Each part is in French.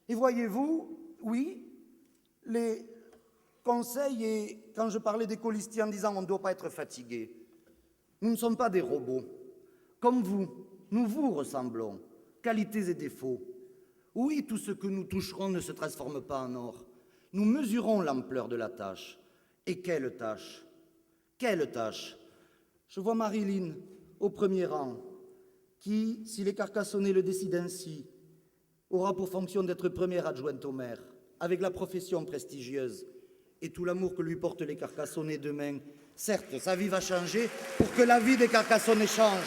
Et voyez-vous, oui, les conseils, et quand je parlais des colistiers en disant on ne doit pas être fatigué, nous ne sommes pas des robots. Comme vous, nous vous ressemblons, qualités et défauts. Oui, tout ce que nous toucherons ne se transforme pas en or. Nous mesurons l'ampleur de la tâche. Et quelle tâche? Quelle tâche? Je vois Marilyn au premier rang, qui, si les Carcassonnais le décident ainsi, aura pour fonction d'être première adjointe au maire, avec la profession prestigieuse et tout l'amour que lui portent les Carcassonnais demain. Certes, sa vie va changer pour que la vie des Carcassonnais change.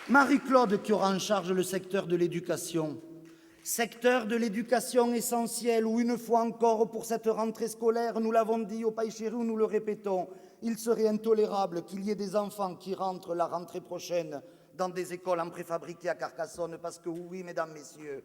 Marie-Claude qui aura en charge le secteur de l'éducation. Secteur de l'éducation essentiel où, une fois encore, pour cette rentrée scolaire, nous l'avons dit au Païchérou, nous le répétons, il serait intolérable qu'il y ait des enfants qui rentrent la rentrée prochaine dans des écoles en préfabriqué à Carcassonne, parce que oui, mesdames, messieurs,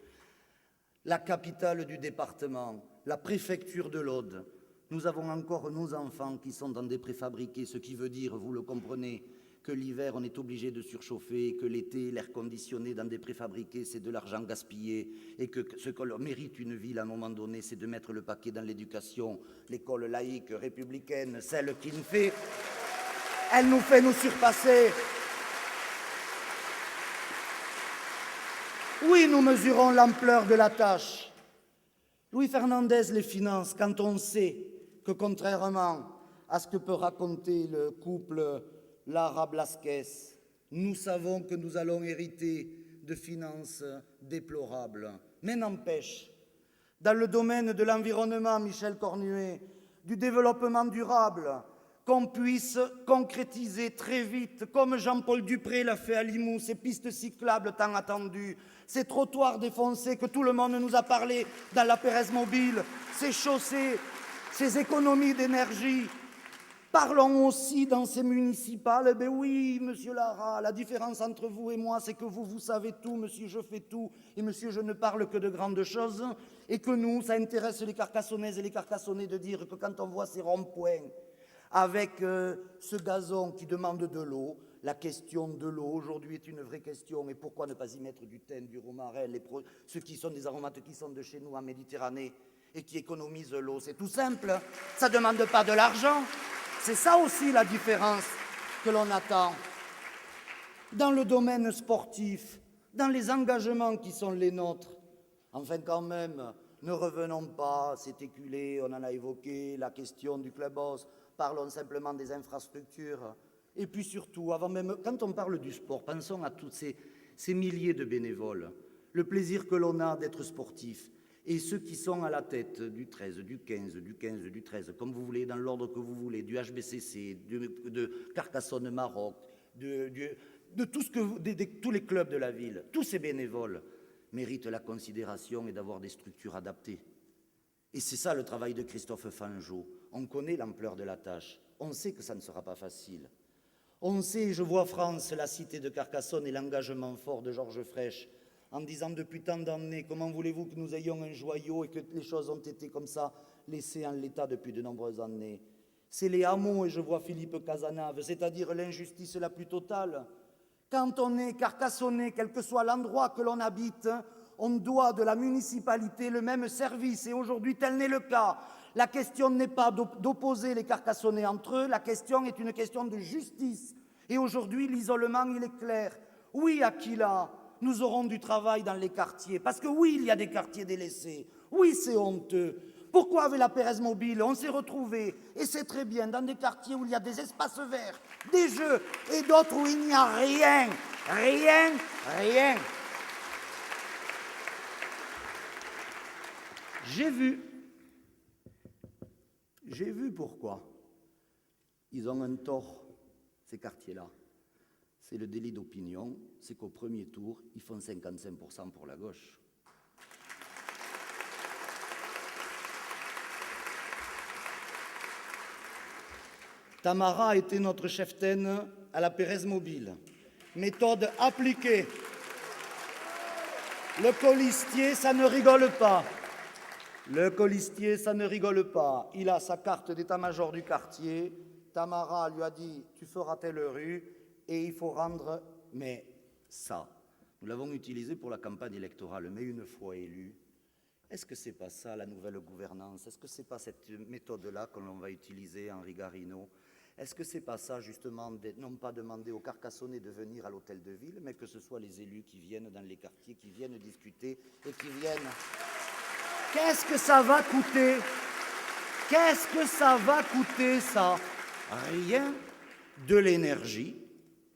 la capitale du département, la préfecture de l'Aude, nous avons encore nos enfants qui sont dans des préfabriqués, ce qui veut dire, vous le comprenez, que l'hiver, on est obligé de surchauffer, que l'été, l'air conditionné dans des préfabriqués, c'est de l'argent gaspillé, et que ce que mérite une ville à un moment donné, c'est de mettre le paquet dans l'éducation, l'école laïque, républicaine, celle qui nous fait, elle nous fait nous surpasser. Oui, nous mesurons l'ampleur de la tâche. Louis Fernandez les finance quand on sait que, contrairement à ce que peut raconter le couple Lara Blasquez, nous savons que nous allons hériter de finances déplorables. Mais n'empêche, dans le domaine de l'environnement, Michel Cornuet, du développement durable, qu'on puisse concrétiser très vite, comme Jean-Paul Dupré l'a fait à Limoux, ces pistes cyclables tant attendues, ces trottoirs défoncés que tout le monde nous a parlé dans la Pérez Mobile, ces chaussées, ces économies d'énergie. Parlons aussi dans ces municipales. Ben oui, monsieur Lara, la différence entre vous et moi, c'est que vous, vous savez tout, monsieur, je fais tout, et monsieur, je ne parle que de grandes choses, et que nous, ça intéresse les Carcassonnaises et les Carcassonnais de dire que quand on voit ces ronds-points avec ce gazon qui demande de l'eau, la question de l'eau aujourd'hui est une vraie question, et pourquoi ne pas y mettre du thym, du romarin, ceux qui sont des aromates qui sont de chez nous en Méditerranée et qui économisent l'eau, c'est tout simple, ça ne demande pas de l'argent. C'est ça aussi la différence que l'on attend. Dans le domaine sportif, dans les engagements qui sont les nôtres, enfin quand même, ne revenons pas, c'est éculé, on en a évoqué, la question du clubhouse, parlons simplement des infrastructures. Et puis surtout, avant même, quand on parle du sport, pensons à tous ces milliers de bénévoles, le plaisir que l'on a d'être sportif. Et ceux qui sont à la tête du 13, du 15, du 13, comme vous voulez, dans l'ordre que vous voulez, du HBCC, de Carcassonne Maroc, de tous les clubs de la ville, tous ces bénévoles méritent la considération et d'avoir des structures adaptées. Et c'est ça le travail de Christophe Fangeau. On connaît l'ampleur de la tâche, on sait que ça ne sera pas facile. On sait, je vois France, la cité de Carcassonne et l'engagement fort de Georges Frêche, en disant depuis tant d'années, comment voulez-vous que nous ayons un joyau et que les choses ont été comme ça laissées en l'état depuis de nombreuses années. C'est les hameaux, et je vois Philippe Casanave, c'est-à-dire l'injustice la plus totale. Quand on est carcassonnais, quel que soit l'endroit que l'on habite, on doit de la municipalité le même service, et aujourd'hui tel n'est le cas. La question n'est pas d'opposer les Carcassonnais entre eux, la question est une question de justice. Et aujourd'hui, l'isolement, il est clair. Oui, Aquila, nous aurons du travail dans les quartiers, parce que oui, il y a des quartiers délaissés, oui, c'est honteux. Pourquoi avec la Pérez Mobile, on s'est retrouvés, et c'est très bien, dans des quartiers où il y a des espaces verts, des jeux, et d'autres où il n'y a rien, rien, rien. J'ai vu pourquoi ils ont un tort, ces quartiers-là. C'est le délit d'opinion, c'est qu'au premier tour, ils font 55% pour la gauche. Tamara a été notre cheftaine à la Pérez Mobile. Méthode appliquée. Le colistier, ça ne rigole pas. Le colistier, ça ne rigole pas. Il a sa carte d'état-major du quartier Tamara lui a dit « tu feras telle rue et il faut rendre », mais ça, nous l'avons utilisé pour la campagne électorale, mais une fois élu, est-ce que c'est pas ça la nouvelle gouvernance? Est-ce que c'est pas cette méthode-là que l'on va utiliser, Henri Garino? Est-ce que c'est pas ça, justement, non pas demander aux Carcassonnais de venir à l'hôtel de ville, mais que ce soit les élus qui viennent dans les quartiers, qui viennent discuter et qui viennent... Qu'est-ce que ça va coûter? Qu'est-ce que ça va coûter, ça? Rien. De l'énergie,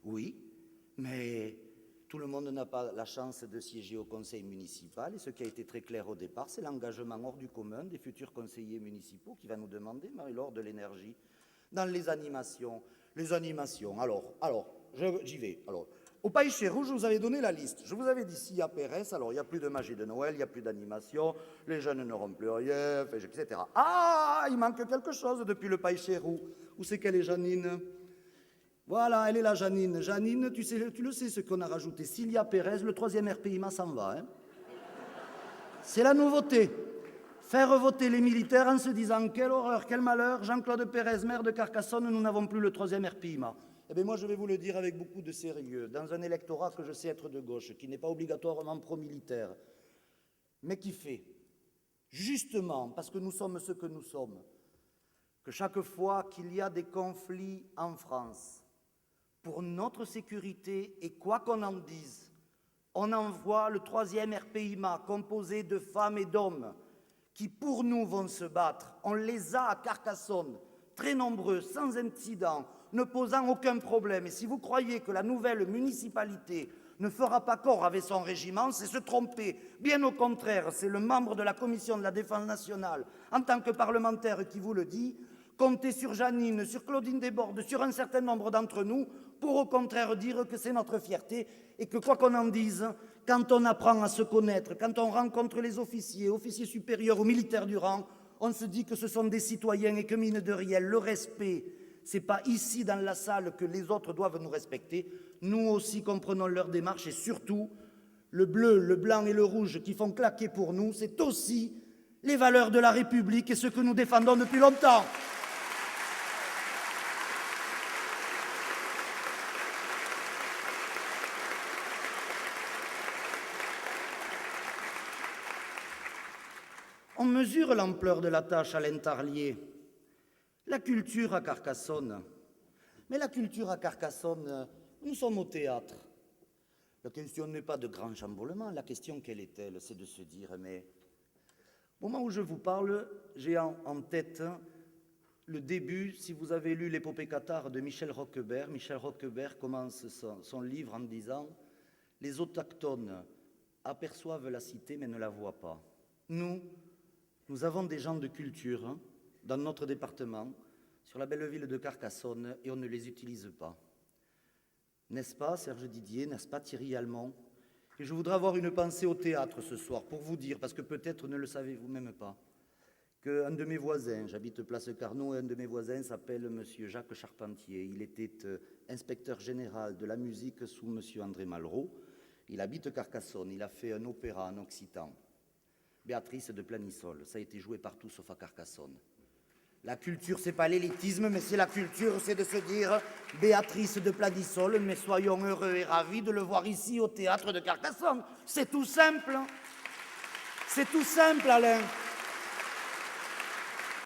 oui, mais tout le monde n'a pas la chance de siéger au conseil municipal. Et ce qui a été très clair au départ, c'est l'engagement hors du commun des futurs conseillers municipaux qui va nous demander, Marie-Laure, de l'énergie. Dans les animations, alors, j'y vais. Alors, au Pays Chérou, je vous avais donné la liste. Je vous avais dit, s'il y a Pérez, alors il n'y a plus de magie de Noël, il n'y a plus d'animation, les jeunes n'auront plus rien, etc. Ah, il manque quelque chose depuis le Pays Chérou. Où c'est qu'elle est, Janine? Voilà, elle est là, Janine. Janine, tu le sais ce qu'on a rajouté. S'il y a Pérez, le 3e RPIMA s'en va. Hein. C'est la nouveauté. Faire voter les militaires en se disant « quelle horreur, quel malheur, Jean-Claude Pérez, maire de Carcassonne, nous n'avons plus le 3e RPIMA ». Eh bien moi, je vais vous le dire avec beaucoup de sérieux, dans un électorat que je sais être de gauche, qui n'est pas obligatoirement pro-militaire, mais qui fait, justement, parce que nous sommes ce que nous sommes, que chaque fois qu'il y a des conflits en France, pour notre sécurité, et quoi qu'on en dise, on envoie le 3e RPIMA composé de femmes et d'hommes qui, pour nous, vont se battre. On les a à Carcassonne, très nombreux, sans incident, ne posant aucun problème. Et si vous croyez que la nouvelle municipalité ne fera pas corps avec son régiment, c'est se tromper. Bien au contraire, c'est le membre de la Commission de la Défense nationale, en tant que parlementaire, qui vous le dit. Comptez sur Janine, sur Claudine Desbordes, sur un certain nombre d'entre nous, pour au contraire dire que c'est notre fierté et que, quoi qu'on en dise, quand on apprend à se connaître, quand on rencontre les officiers, officiers supérieurs ou militaires du rang, on se dit que ce sont des citoyens et que, mine de rien, le respect, ce n'est pas ici dans la salle que les autres doivent nous respecter. Nous aussi comprenons leur démarche et surtout, le bleu, le blanc et le rouge qui font claquer pour nous, c'est aussi les valeurs de la République et ce que nous défendons depuis longtemps. On mesure l'ampleur de la tâche, Alain Tarlier. La culture à Carcassonne. Mais la culture à Carcassonne, nous sommes au théâtre. La question n'est pas de grand chamboulement, la question quelle est-elle? C'est de se dire, mais au moment où je vous parle, j'ai en tête le début, si vous avez lu l'épopée cathare de Michel Roquebert. Michel Roquebert commence son livre en disant « Les autochtones aperçoivent la cité mais ne la voient pas. » Nous avons des gens de culture dans notre département, sur la belle ville de Carcassonne, et on ne les utilise pas. N'est-ce pas, Serge Didier, n'est-ce pas, Thierry Almond? Et je voudrais avoir une pensée au théâtre ce soir, pour vous dire, parce que peut-être ne le savez-vous même pas, qu'un de mes voisins, j'habite Place Carnot, et un de mes voisins s'appelle M. Jacques Charpentier. Il était inspecteur général de la musique sous M. André Malraux. Il habite Carcassonne, il a fait un opéra en occitan. Béatrice de Planissol, ça a été joué partout sauf à Carcassonne. La culture, c'est pas l'élitisme, mais c'est la culture, c'est de se dire Béatrice de Planissol, mais soyons heureux et ravis de le voir ici au théâtre de Carcassonne. C'est tout simple. C'est tout simple, Alain.